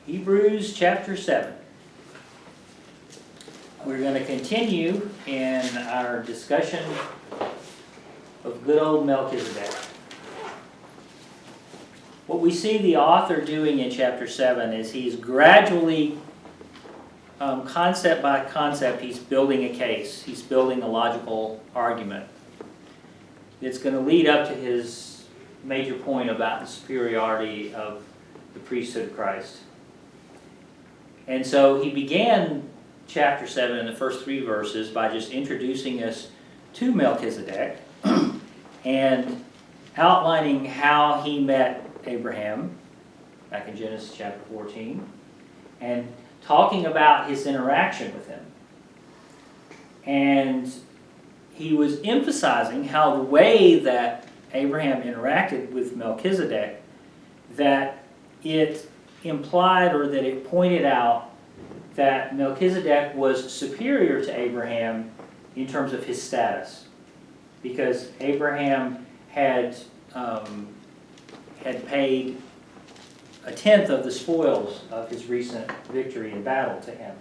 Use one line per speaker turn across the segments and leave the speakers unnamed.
Hebrews chapter 7. We're going to continue in our discussion of good old Melchizedek. What we see the author doing in chapter 7 is he's gradually, concept by concept, he's building a case. He's building a logical argument. It's going to lead up to his major point about the superiority of the priesthood of Christ. And so he began chapter 7 in the first 3 verses by just introducing us to Melchizedek and outlining how he met Abraham back in Genesis chapter 14 and talking about his interaction with him. And he was emphasizing how the way that Abraham interacted with Melchizedek, that it implied or that it pointed out that Melchizedek was superior to Abraham in terms of his status, because Abraham had paid a tenth of the spoils of his recent victory in battle to him.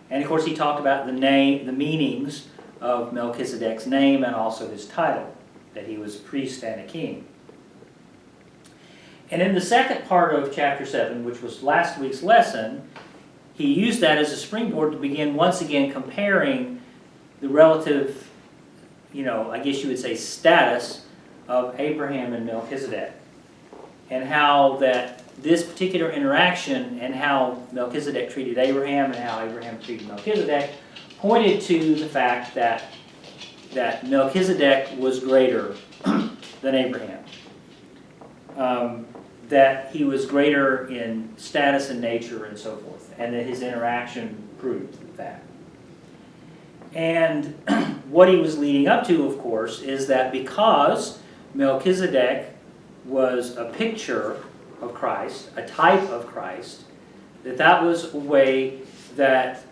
And of course he talked about the meanings of Melchizedek's name and also his title, that he was a priest and a king. And in the second part of chapter 7, which was last week's lesson, he used that as a springboard to begin once again comparing the relative, I guess you would say, status of Abraham and Melchizedek, and how that this particular interaction and how Melchizedek treated Abraham and how Abraham treated Melchizedek pointed to the fact that Melchizedek was greater than Abraham. That he was greater in status and nature and so forth, and that his interaction proved that. And what he was leading up to, of course, is that because Melchizedek was a picture of Christ, a type of Christ, that was a way that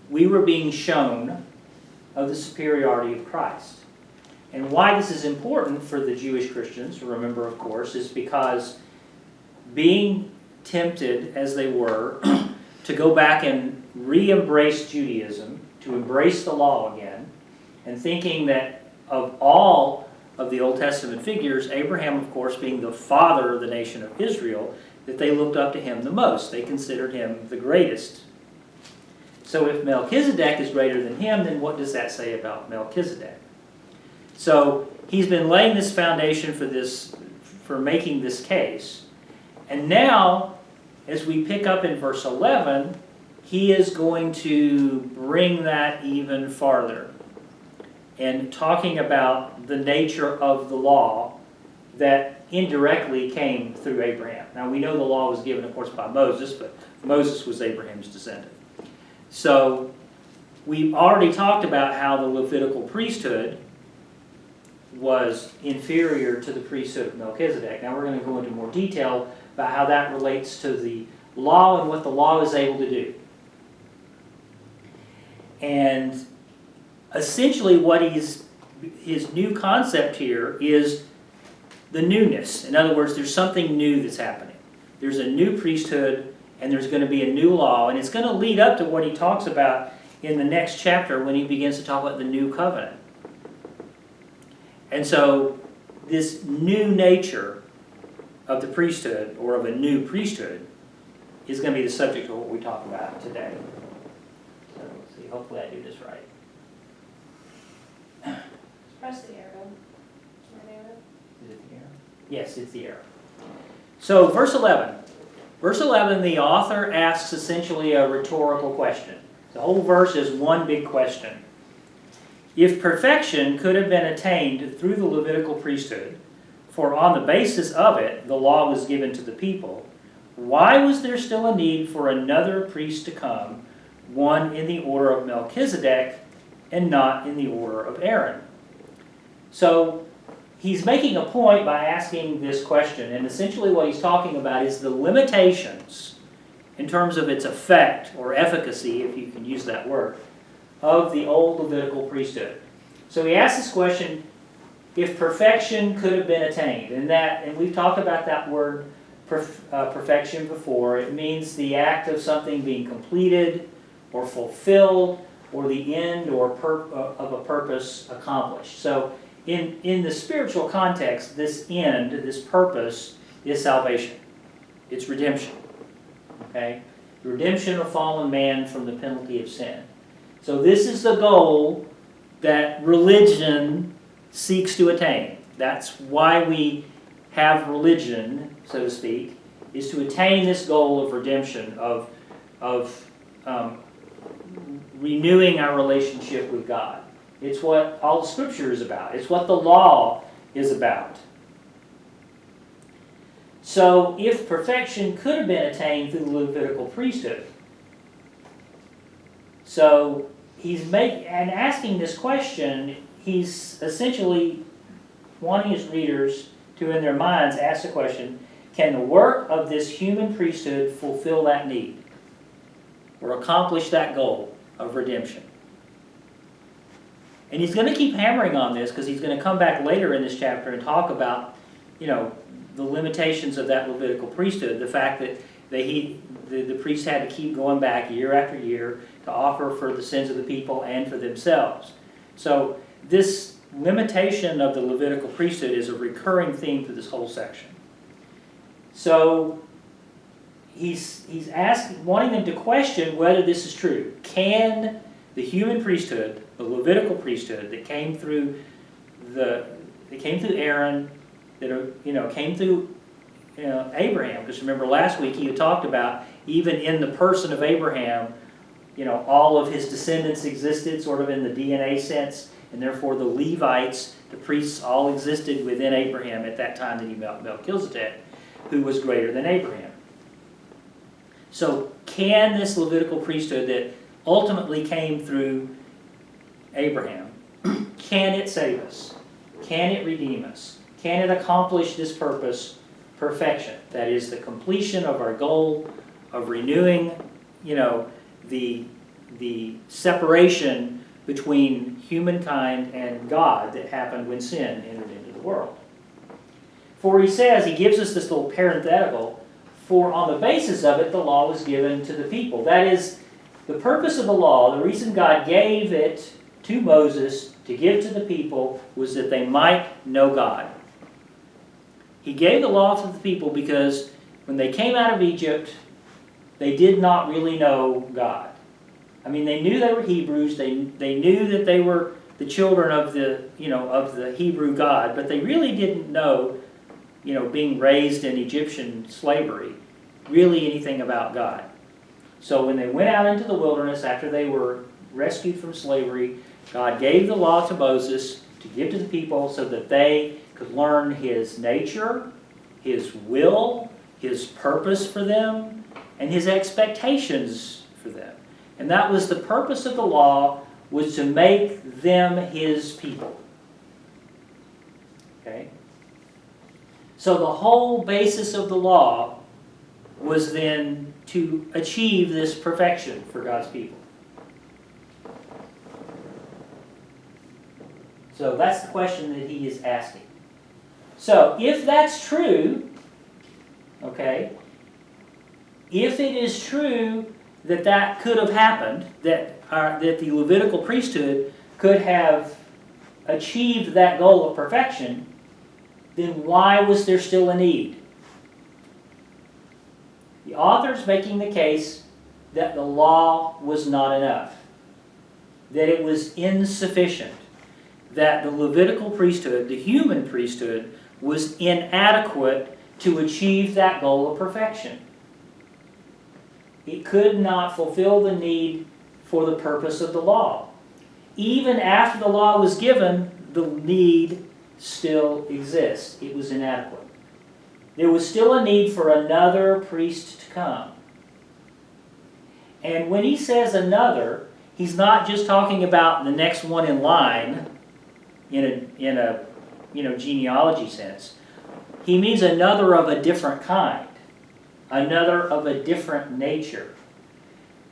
we were being shown of the superiority of Christ. And why this is important for the Jewish Christians to remember, of course, is because being tempted, as they were, to go back and re-embrace Judaism, to embrace the law again, and thinking that of all of the Old Testament figures, Abraham, of course, being the father of the nation of Israel, that they looked up to him the most. They considered him the greatest. So if Melchizedek is greater than him, then what does that say about Melchizedek? So he's been laying this foundation for making this case. And now, as we pick up in verse 11, he is going to bring that even farther, and talking about the nature of the law that indirectly came through Abraham. Now we know the law was given, of course, by Moses, but Moses was Abraham's descendant. So we've already talked about how the Levitical priesthood was inferior to the priesthood of Melchizedek. Now we're going to go into more detail about how that relates to the law and what the law is able to do. And essentially what his new concept here is the newness. In other words, there's something new that's happening. There's a new priesthood and there's going to be a new law, and it's going to lead up to what he talks about in the next chapter when he begins to talk about the new covenant. And so this new nature of the priesthood, or of a new priesthood, is going to be the subject of what we talk about today. So let's see, hopefully I do this right.
Press the arrow.
Is it the arrow? Yes, it's the arrow. So verse 11. Verse 11, the author asks essentially a rhetorical question. The whole verse is one big question. If perfection could have been attained through the Levitical priesthood, for on the basis of it the law was given to the people, why was there still a need for another priest to come, one in the order of Melchizedek and not in the order of Aaron? So he's making a point by asking this question, and essentially what he's talking about is the limitations in terms of its effect or efficacy, if you can use that word, of the old Levitical priesthood. So he asks this question, if perfection could have been attained, and we've talked about that word perfection before. It means the act of something being completed or fulfilled, or the end or of a purpose accomplished. So in the spiritual context, this end, this purpose, is salvation. It's redemption. Okay? The redemption of fallen man from the penalty of sin. So this is the goal that religion seeks to attain. That's why we have religion, so to speak, is to attain this goal of redemption, of renewing our relationship with God. It's what all the Scripture is about. It's what the law is about. So if perfection could have been attained through the Levitical priesthood, so asking this question, he's essentially wanting his readers to, in their minds, ask the question, can the work of this human priesthood fulfill that need or accomplish that goal of redemption? And he's going to keep hammering on this because he's going to come back later in this chapter and talk about, the limitations of that Levitical priesthood, the fact that the priests had to keep going back year after year to offer for the sins of the people and for themselves. So this limitation of the Levitical priesthood is a recurring theme through this whole section. So he's wanting them to question whether this is true. Can the human priesthood, the Levitical priesthood that came through Aaron, that came through Abraham, because remember last week he had talked about even in the person of Abraham, all of his descendants existed sort of in the DNA sense, and therefore the Levites, the priests, all existed within Abraham at that time that he met Melchizedek, who was greater than Abraham. So can this Levitical priesthood that ultimately came through Abraham, can it save us? Can it redeem us? Can it accomplish this purpose, perfection? That is the completion of our goal of renewing, the separation between humankind and God that happened when sin entered into the world. For he says, he gives us this little parenthetical, for on the basis of it, the law was given to the people. That is, the purpose of the law, the reason God gave it to Moses to give to the people was that they might know God. He gave the law to the people because when they came out of Egypt, they did not really know God. I mean, they knew they were Hebrews. They knew that they were the children of the Hebrew God, but they really didn't know, being raised in Egyptian slavery, really anything about God. So when they went out into the wilderness after they were rescued from slavery, God gave the law to Moses to give to the people so that they could learn His nature, His will, His purpose for them, and His expectations for them. And that was the purpose of the law, was to make them His people. Okay? So the whole basis of the law was then to achieve this perfection for God's people. So that's the question that he is asking. So if that's true, okay, if it is true that that could have happened, that the Levitical priesthood could have achieved that goal of perfection, then why was there still a need? The author's making the case that the law was not enough, that it was insufficient, that the Levitical priesthood, the human priesthood, was inadequate to achieve that goal of perfection. It could not fulfill the need for the purpose of the law. Even after the law was given, the need still exists. It was inadequate. There was still a need for another priest to come. And when he says another, he's not just talking about the next one in line in a genealogy sense. He means another of a different kind, another of a different nature.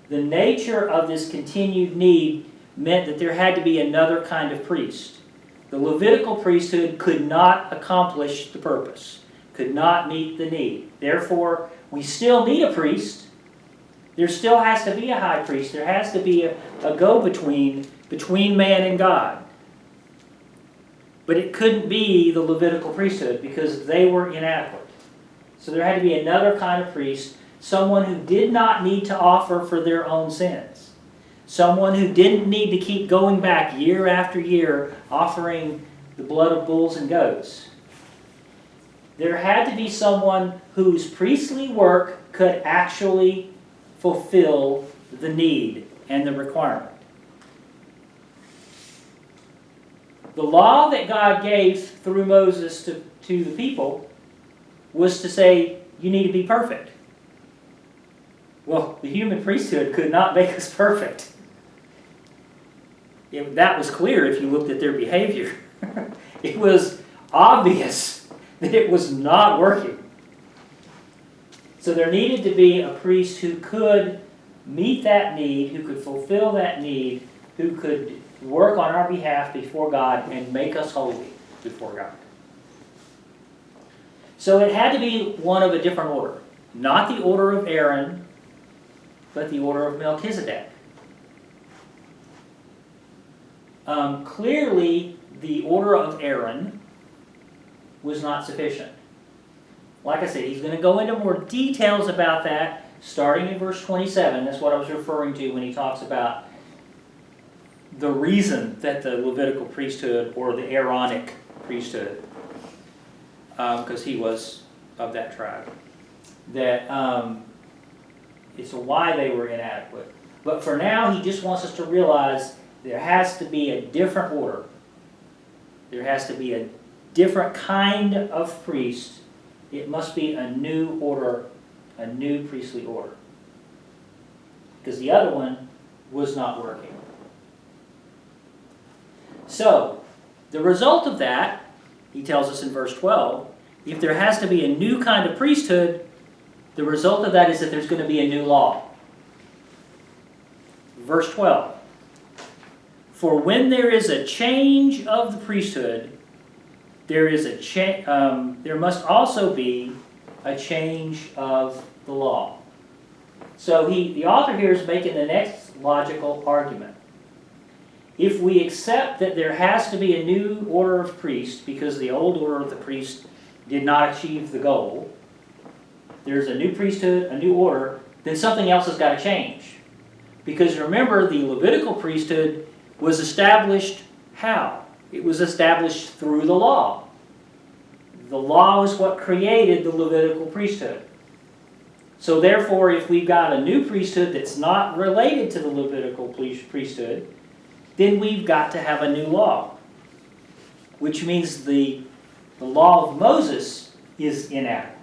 The nature of this continued need meant that there had to be another kind of priest. The Levitical priesthood could not accomplish the purpose. could not meet the need. Therefore, we still need a priest. There still has to be a high priest. There has to be a go-between between man and God. But it couldn't be the Levitical priesthood because they were inadequate. So there had to be another kind of priest, someone who did not need to offer for their own sins. Someone who didn't need to keep going back year after year offering the blood of bulls and goats. There had to be someone whose priestly work could actually fulfill the need and the requirement. The law that God gave through Moses to the people was to say, you need to be perfect. Well, the human priesthood could not make us perfect. That was clear if you looked at their behavior. It was obvious that it was not working. So there needed to be a priest who could meet that need, who could fulfill that need, who could work on our behalf before God and make us holy before God. So it had to be one of a different order. Not the order of Aaron, but the order of Melchizedek. Clearly, the order of Aaron was not sufficient. Like I said, he's going to go into more details about that starting in verse 27. That's what I was referring to when he talks about the reason that the Levitical priesthood or the Aaronic priesthood, because he was of that tribe, that it's why they were inadequate. But for now, he just wants us to realize there has to be a different order. There has to be a different kind of priest. It must be a new order, a new priestly order. Because the other one was not working. So, the result of that, he tells us in verse 12, if there has to be a new kind of priesthood, the result of that is that there's going to be a new law. Verse 12. For when there is a change of the priesthood, there must also be a change of the law. So the author here is making the next logical argument. If we accept that there has to be a new order of priest because the old order of the priest did not achieve the goal, there's a new priesthood, a new order, then something else has got to change. Because remember, the Levitical priesthood was established how? It was established through the law. The law is what created the Levitical priesthood. So therefore, if we've got a new priesthood that's not related to the Levitical priesthood, then we've got to have a new law. Which means the law of Moses is inadequate.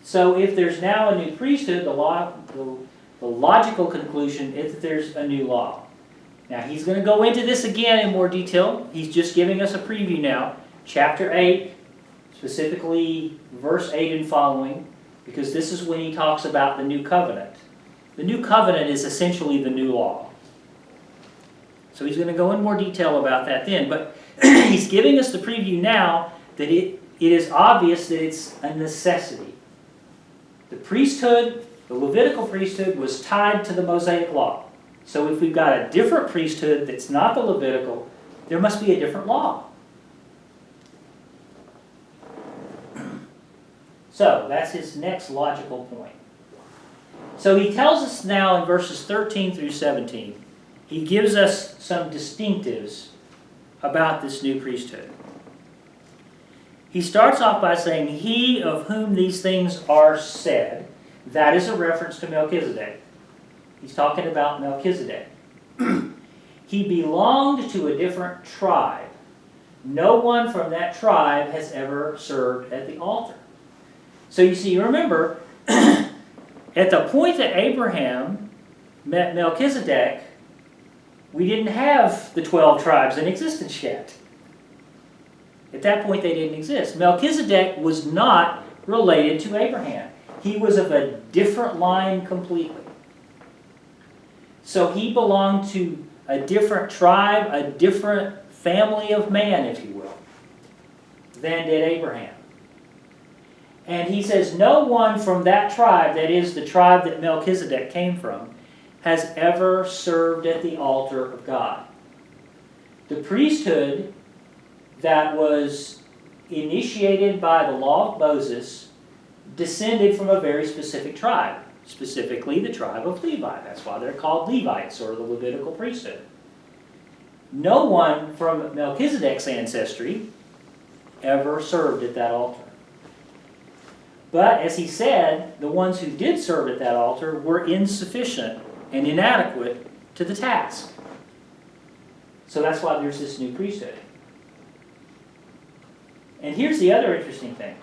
So if there's now a new priesthood, the logical conclusion is that there's a new law. Now he's going to go into this again in more detail. He's just giving us a preview now. Chapter 8, specifically verse 8 and following, because this is when he talks about the new covenant. The new covenant is essentially the new law. So he's going to go in more detail about that then. But he's giving us the preview now that it is obvious that it's a necessity. The priesthood, the Levitical priesthood, was tied to the Mosaic law. So if we've got a different priesthood that's not the Levitical, there must be a different law. So that's his next logical point. So he tells us now in verses 13 through 17, he gives us some distinctives about this new priesthood. He starts off by saying, he of whom these things are said. That is a reference to Melchizedek. He's talking about Melchizedek. He belonged to a different tribe. No one from that tribe has ever served at the altar. So you see, remember, at the point that Abraham met Melchizedek, we didn't have the 12 tribes in existence yet. At that point, they didn't exist. Melchizedek was not related to Abraham. He was of a different line completely. So he belonged to a different tribe, a different family of man, if you will. than did Abraham. And he says, no one from that tribe, that is the tribe that Melchizedek came from, has ever served at the altar of God. The priesthood that was initiated by the law of Moses descended from a very specific tribe, specifically the tribe of Levi. That's why they're called Levites, or the Levitical priesthood. No one from Melchizedek's ancestry ever served at that altar. But, as he said, the ones who did serve at that altar were insufficient and inadequate to the task. So that's why there's this new priesthood. And here's the other interesting thing.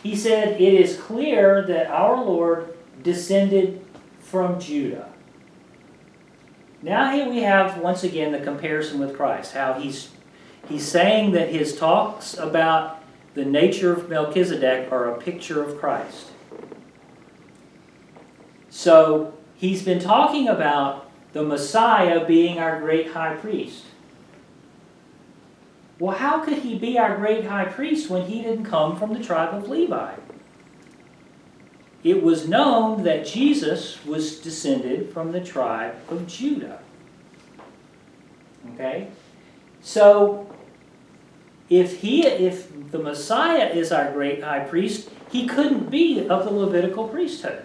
He said, it is clear that our Lord descended from Judah. Now here we have, once again, the comparison with Christ. How he's saying that his talks about the nature of Melchizedek are a picture of Christ. So he's been talking about the Messiah being our great high priest. Well, how could he be our great high priest when he didn't come from the tribe of Levi? It was known that Jesus was descended from the tribe of Judah. Okay? So, if the Messiah is our great high priest, he couldn't be of the Levitical priesthood.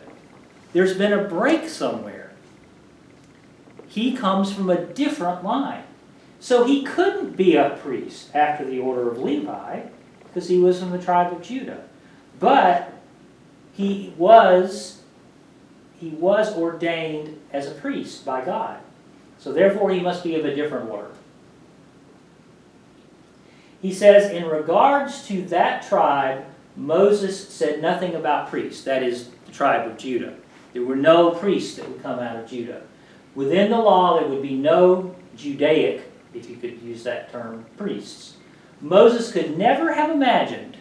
There's been a break somewhere. He comes from a different line. So he couldn't be a priest after the order of Levi, because he was from the tribe of Judah. But he was ordained as a priest by God. So therefore he must be of a different order. He says, in regards to that tribe, Moses said nothing about priests. That is, the tribe of Judah. There were no priests that would come out of Judah. Within the law, there would be no Judaic, if you could use that term, priests. Moses could never have imagined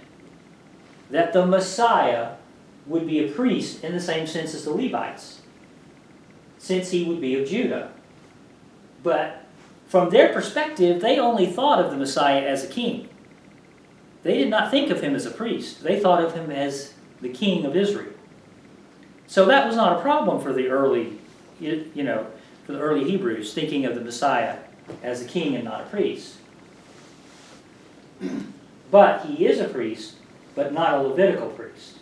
that the Messiah would be a priest in the same sense as the Levites, since he would be of Judah. But from their perspective, they only thought of the Messiah as a king. They did not think of him as a priest. They thought of him as the king of Israel. So that was not a problem for the early, for the early Hebrews, thinking of the Messiah as a king and not a priest. But he is a priest, but not a Levitical priest.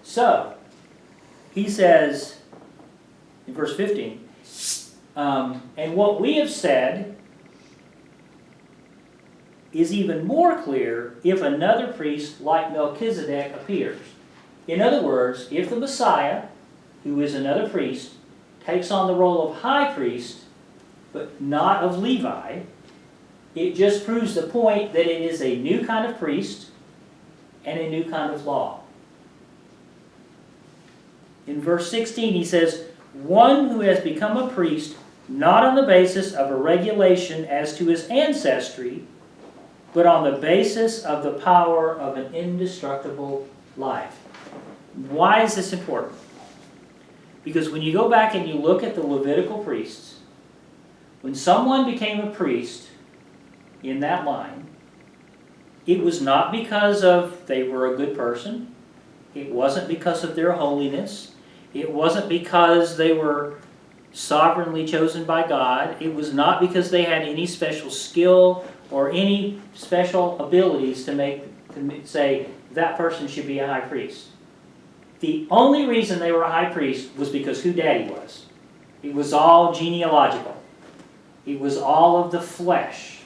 So, he says, in verse 15, and what we have said is even more clear if another priest like Melchizedek appears. In other words, if the Messiah, who is another priest, takes on the role of high priest, but not of Levi, it just proves the point that it is a new kind of priest and a new kind of law. In verse 16 he says, one who has become a priest not on the basis of a regulation as to his ancestry, but on the basis of the power of an indestructible life. Why is this important? Because when you go back and you look at the Levitical priests, when someone became a priest in that line, it was not because they were a good person. It wasn't because of their holiness. It wasn't because they were sovereignly chosen by God. It was not because they had any special skill or any special abilities to say that person should be a high priest. The only reason they were a high priest was because who Daddy was. It was all genealogical. It was all of the flesh.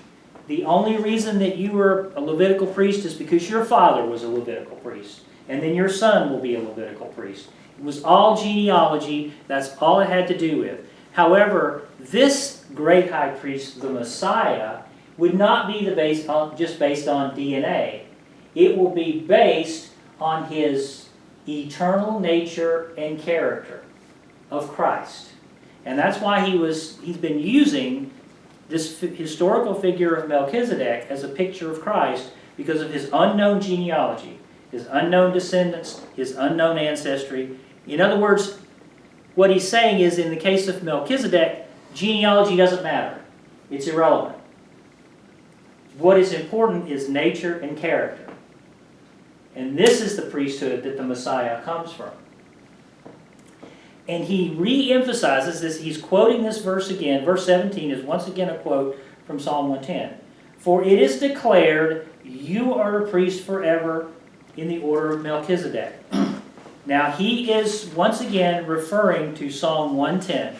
The only reason that you were a Levitical priest is because your father was a Levitical priest. And then your son will be a Levitical priest. It was all genealogy. That's all it had to do with. However, this great high priest, the Messiah, would not be just based on DNA. It will be based on his eternal nature and character of Christ. And that's why he's been using this historical figure of Melchizedek as a picture of Christ, because of his unknown genealogy, his unknown descendants, his unknown ancestry. In other words, what he's saying is, in the case of Melchizedek, genealogy doesn't matter. It's irrelevant. What is important is nature and character. And this is the priesthood that the Messiah comes from. And he re-emphasizes this. He's quoting this verse again. Verse 17 is once again a quote from Psalm 110. For it is declared, you are a priest forever in the order of Melchizedek. Now he is once again referring to Psalm 110.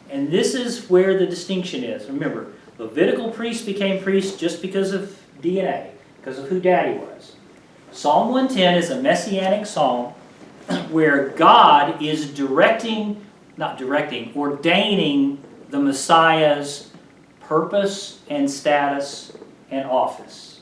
And this is where the distinction is. Remember, Levitical priests became priests just because of DNA, because of who Daddy was. Psalm 110 is a messianic psalm where God is ordaining the Messiah's purpose and status and office.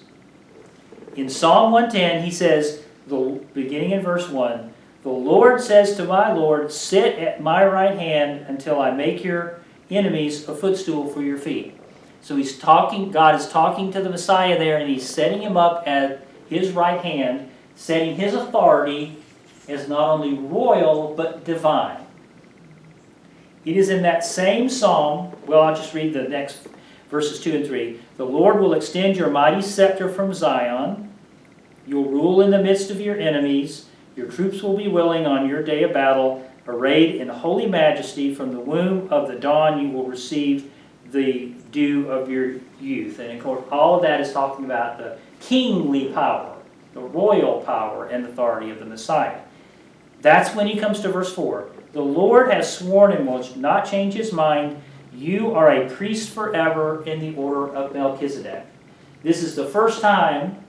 In Psalm 110, he says, beginning in verse 1, the Lord says to my Lord, sit at my right hand until I make your enemies a footstool for your feet. So God is talking to the Messiah there, and he's setting him up at his right hand, setting his authority as not only royal, but divine. It is in that same psalm, well, I'll just read the next verses 2 and 3. The Lord will extend your mighty scepter from Zion. You'll rule in the midst of your enemies. Your troops will be willing on your day of battle. Arrayed in holy majesty, from the womb of the dawn you will receive the dew of your youth. And of course, all of that is talking about the kingly power, the royal power and authority of the Messiah. That's when he comes to verse 4. The Lord has sworn and will not change his mind. You are a priest forever in the order of Melchizedek. This is the first time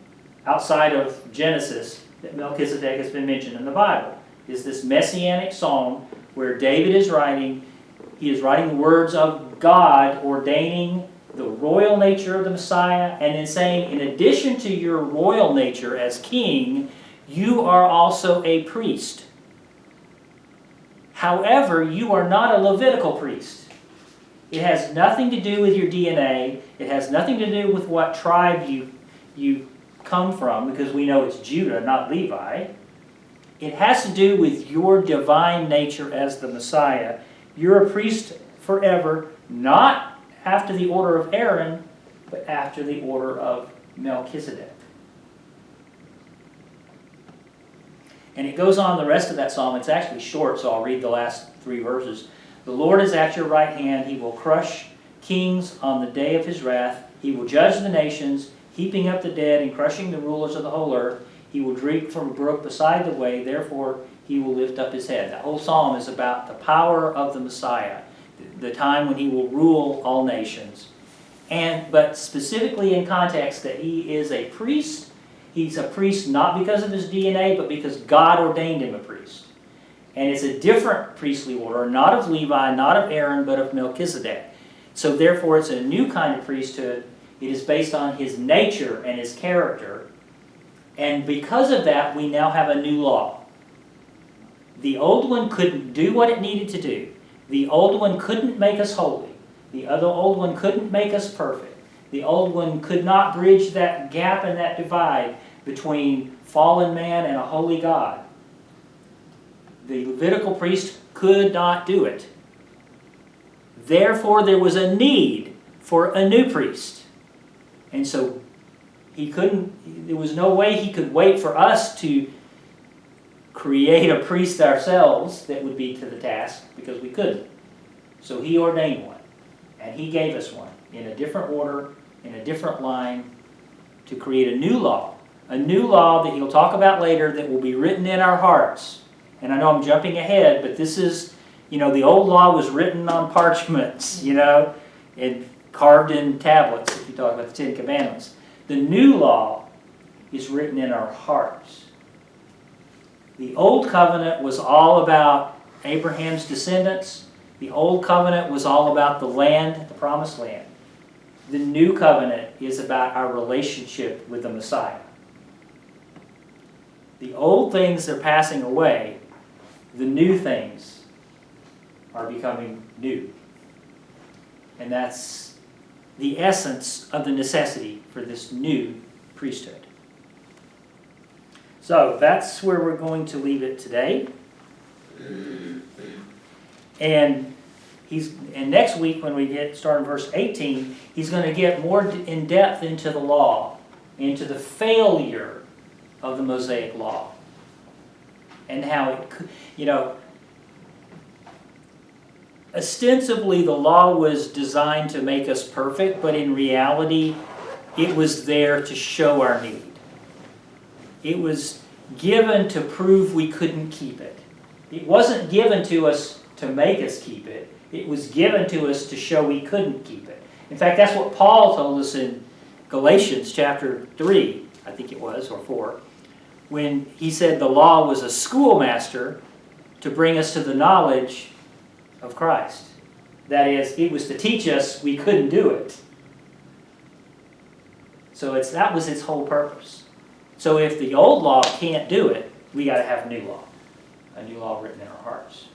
outside of Genesis that Melchizedek has been mentioned in the Bible. Is this messianic psalm where David is writing, he is writing the words of God ordaining the royal nature of the Messiah, and then saying, in addition to your royal nature as king, you are also a priest. However, you are not a Levitical priest. It has nothing to do with your DNA. It has nothing to do with what tribe you come from, because we know it's Judah, not Levi. It has to do with your divine nature as the Messiah. You're a priest forever, not after the order of Aaron, but after the order of Melchizedek. And it goes on the rest of that psalm. It's actually short, so I'll read the last 3 verses. The Lord is at your right hand. He will crush kings on the day of his wrath. He will judge the nations, heaping up the dead and crushing the rulers of the whole earth. He will drink from a brook beside the way. Therefore, he will lift up his head. That whole psalm is about the power of the Messiah, the time when he will rule all nations. But specifically in context that he is a priest. He's a priest not because of his DNA, but because God ordained him a priest. And it's a different priestly order, not of Levi, not of Aaron, but of Melchizedek. So therefore, it's a new kind of priesthood. It is based on his nature and his character. And because of that, we now have a new law. The old one couldn't do what it needed to do. The old one couldn't make us holy. The old one couldn't make us perfect. The old one could not bridge that gap and that divide between fallen man and a holy God. The Levitical priest could not do it. Therefore, there was a need for a new priest. And so there was no way he could wait for us to create a priest ourselves that would be to the task, because we couldn't. So he ordained one, and he gave us one in a different order, in a different line, to create a new law that he'll talk about later that will be written in our hearts. And I know I'm jumping ahead, but this is, the old law was written on parchments, and carved in tablets, if you talk about the 10 Commandments. The new law is written in our hearts. The old covenant was all about Abraham's descendants. The old covenant was all about the land, the promised land. The new covenant is about our relationship with the Messiah. The old things are passing away. The new things are becoming new. And that's the essence of the necessity for this new priesthood. So that's where we're going to leave it today. And and next week when we get started in verse 18, he's going to get more in depth into the law, into the failure of the Mosaic law. And how it, ostensibly the law was designed to make us perfect, but in reality, it was there to show our need. It was given to prove we couldn't keep it. It wasn't given to us to make us keep it. It was given to us to show we couldn't keep it. In fact, that's what Paul told us in Galatians chapter 3, I think it was, or 4, when he said the law was a schoolmaster to bring us to the knowledge of Christ. That is, it was to teach us we couldn't do it. So that was its whole purpose. So if the old law can't do it, we got to have a new law written in our hearts.